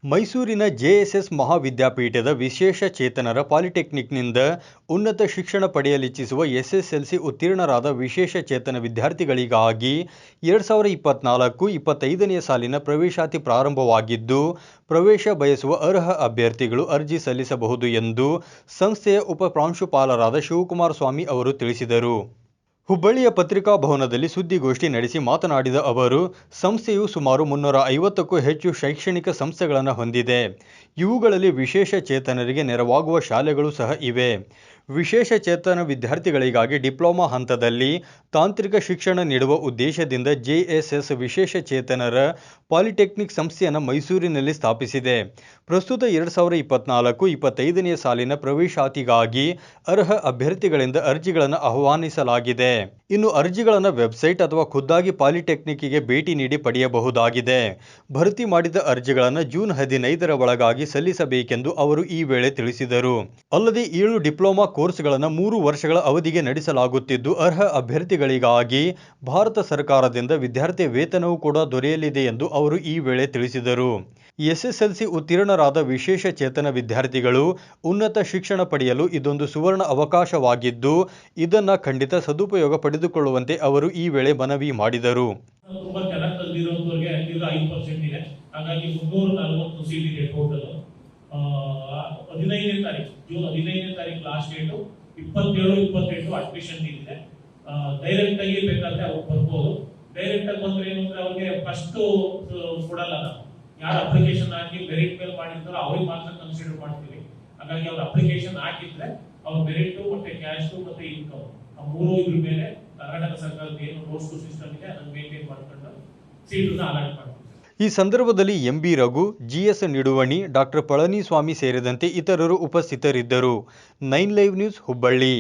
ಮೈಸೂರಿನ ಜೆಎಸ್ಎಸ್ ಮಹಾವಿದ್ಯಾಪೀಠದ ವಿಶೇಷ ಚೇತನರ ಪಾಲಿಟೆಕ್ನಿಕ್ನಿಂದ ಉನ್ನತ ಶಿಕ್ಷಣ ಪಡೆಯಲಿಚ್ಛಿಸುವ ಎಸ್ಎಸ್ಎಲ್ಸಿ ಉತ್ತೀರ್ಣರಾದ ವಿಶೇಷ ಚೇತನ ವಿದ್ಯಾರ್ಥಿಗಳಿಗಾಗಿ 2024-25ನೇ ಸಾಲಿನ ಪ್ರವೇಶಾತಿ ಪ್ರಾರಂಭವಾಗಿದ್ದು, ಪ್ರವೇಶ ಬಯಸುವ ಅರ್ಹ ಅಭ್ಯರ್ಥಿಗಳು ಅರ್ಜಿ ಸಲ್ಲಿಸಬಹುದು ಎಂದು ಸಂಸ್ಥೆಯ ಉಪ ಪ್ರಾಂಶುಪಾಲರಾದ ಶಿವಕುಮಾರ ಸ್ವಾಮಿ ಅವರು ತಿಳಿಸಿದರು. ಹುಬ್ಬಳ್ಳಿಯ ಪತ್ರಿಕಾ ಭವನದಲ್ಲಿ ಸುದ್ದಿಗೋಷ್ಠಿ ನಡೆಸಿ ಮಾತನಾಡಿದ ಅವರು, ಸಂಸ್ಥೆಯು ಸುಮಾರು 350ಕ್ಕೂ ಹೆಚ್ಚು ಶೈಕ್ಷಣಿಕ ಸಂಸ್ಥೆಗಳನ್ನು ಹೊಂದಿದೆ. ಇವುಗಳಲ್ಲಿ ವಿಶೇಷ ಚೇತನರಿಗೆ ನೆರವಾಗುವ ಶಾಲೆಗಳು ಸಹ ಇವೆ. ವಿಶೇಷ ಚೇತನ ವಿದ್ಯಾರ್ಥಿಗಳಿಗಾಗಿ ಡಿಪ್ಲೊಮಾ ಹಂತದಲ್ಲಿ ತಾಂತ್ರಿಕ ಶಿಕ್ಷಣ ನೀಡುವ ಉದ್ದೇಶದಿಂದ ಜೆಎಸ್ಎಸ್ ವಿಶೇಷ ಚೇತನರ ಪಾಲಿಟೆಕ್ನಿಕ್ ಸಂಸ್ಥೆಯನ್ನು ಮೈಸೂರಿನಲ್ಲಿ ಸ್ಥಾಪಿಸಿದೆ. ಪ್ರಸ್ತುತ 2024-25ನೇ ಸಾಲಿನ ಪ್ರವೇಶಾತಿಗಾಗಿ ಅರ್ಹ ಅಭ್ಯರ್ಥಿಗಳಿಂದ ಅರ್ಜಿಗಳನ್ನು ಆಹ್ವಾನಿಸಲಾಗಿದೆ. ಇನ್ನು ಅರ್ಜಿಗಳನ್ನು ವೆಬ್ಸೈಟ್ ಅಥವಾ ಖುದ್ದಾಗಿ ಪಾಲಿಟೆಕ್ನಿಕ್ಗೆ ಭೇಟಿ ನೀಡಿ ಪಡೆಯಬಹುದಾಗಿದೆ. ಭರ್ತಿ ಮಾಡಿದ ಅರ್ಜಿಗಳನ್ನು ಜೂನ್ 15ರ ಒಳಗಾಗಿ ಸಲ್ಲಿಸಬೇಕೆಂದು ಅವರು ಈ ವೇಳೆ ತಿಳಿಸಿದರು. ಅಲ್ಲದೆ 7 ಡಿಪ್ಲೊಮಾ ಕೋರ್ಸ್ಗಳನ್ನು 3 ವರ್ಷಗಳ ಅವಧಿಗೆ ನಡೆಸಲಾಗುತ್ತಿದ್ದು, ಅರ್ಹ ಅಭ್ಯರ್ಥಿಗಳಿಗಾಗಿ ಭಾರತ ಸರ್ಕಾರದಿಂದ ವಿದ್ಯಾರ್ಥಿ ವೇತನವೂ ಕೂಡ ದೊರೆಯಲಿದೆ ಎಂದು ಅವರು ಈ ವೇಳೆ ತಿಳಿಸಿದರು. ಎಸ್ಎಸ್ಎಲ್ಸಿ ಉತ್ತೀರ್ಣರಾದ ವಿಶೇಷ ಚೇತನ ವಿದ್ಯಾರ್ಥಿಗಳು ಉನ್ನತ ಶಿಕ್ಷಣ ಪಡೆಯಲು ಇದೊಂದು ಸುವರ್ಣ ಅವಕಾಶವಾಗಿದ್ದು, ಇದನ್ನು ಖಂಡಿತ ಸದುಪಯೋಗ ಪಡೆದುಕೊಳ್ಳುವಂತೆ ಅವರು ಈ ವೇಳೆ ಮನವಿ ಮಾಡಿದರು. ತುಂಬಾ ಚೆನ್ನಾಗಿ ಕಲಿತಿರೋರಿಗೆ 5% ಇದೆ. ಹಾಗಾಗಿ 340 ಸೀಟ್ ಇದೆ ಟೋಟಲ್. 15ನೇ ತಾರೀಕು ಜೂನ್ 15ನೇ ತಾರೀಕು ಲಾಸ್ಟ್ ಡೇಟು. 27-28 ಅಡ್ಮಿಷನ್ ಇದೆ. ಡೈರೆಕ್ಟ್ ಆಗಿ ಬೇಕಾದ್ರೆ ಅವ್ರು ಬರ್ಬೋದು. ಡೈರೆಕ್ಟ್ ಆಗಿ ಬಂದ್ರೆ ಏನು ಅಂದ್ರೆ ಅವ್ರಿಗೆ ಫಸ್ಟ್ ಕೊಡಲ್ಲ. ನಾವು ಯಾರು ಅಪ್ಲಿಕೇಶನ್ ಹಾಕಿ ಮೆರಿಟ್ ಮೇಲೆ ಮಾಡಿರ್ತಾರೋ ಅವ್ರಿಗೆ ಮಾತ್ರ ಕನ್ಸಿಡರ್ ಮಾಡ್ತೀವಿ. ಹಾಗಾಗಿ ಅವ್ರ ಅಪ್ಲಿಕೇಶನ್ ಹಾಕಿದ್ರೆ ಅವ್ರ ಮೆರಿಟ್ ಮತ್ತೆ ಕ್ಯಾಶ್ ಮತ್ತೆ ಇನ್ಕಮ್ ಆ ಮೂರು ಇದ್ರ ಮೇಲೆ ಕರ್ನಾಟಕ ಸರ್ಕಾರದ ಏನು ಪೋಸ್ಟ್ ಸಿಸ್ಟಮ್ ಇದೆ ಅದನ್ನು ಮೇಂಟೈನ್ ಮಾಡ್ಕೊಂಡು ಸೀಟನ್ನು ಅಲಾಟ್ ಮಾಡ್ತೀವಿ. ಈ ಸಂದರ್ಭದಲ್ಲಿ MB Raghu, GS ನಿಡುವಣಿ, doctor Palaniswami ಸೇರಿದಂತೆ ಇತರರು ಉಪಸ್ಥಿತರಿದ್ದರು. 9 ಲೈವ್ ನ್ಯೂಸ್ ಹುಬ್ಬಳ್ಳಿ.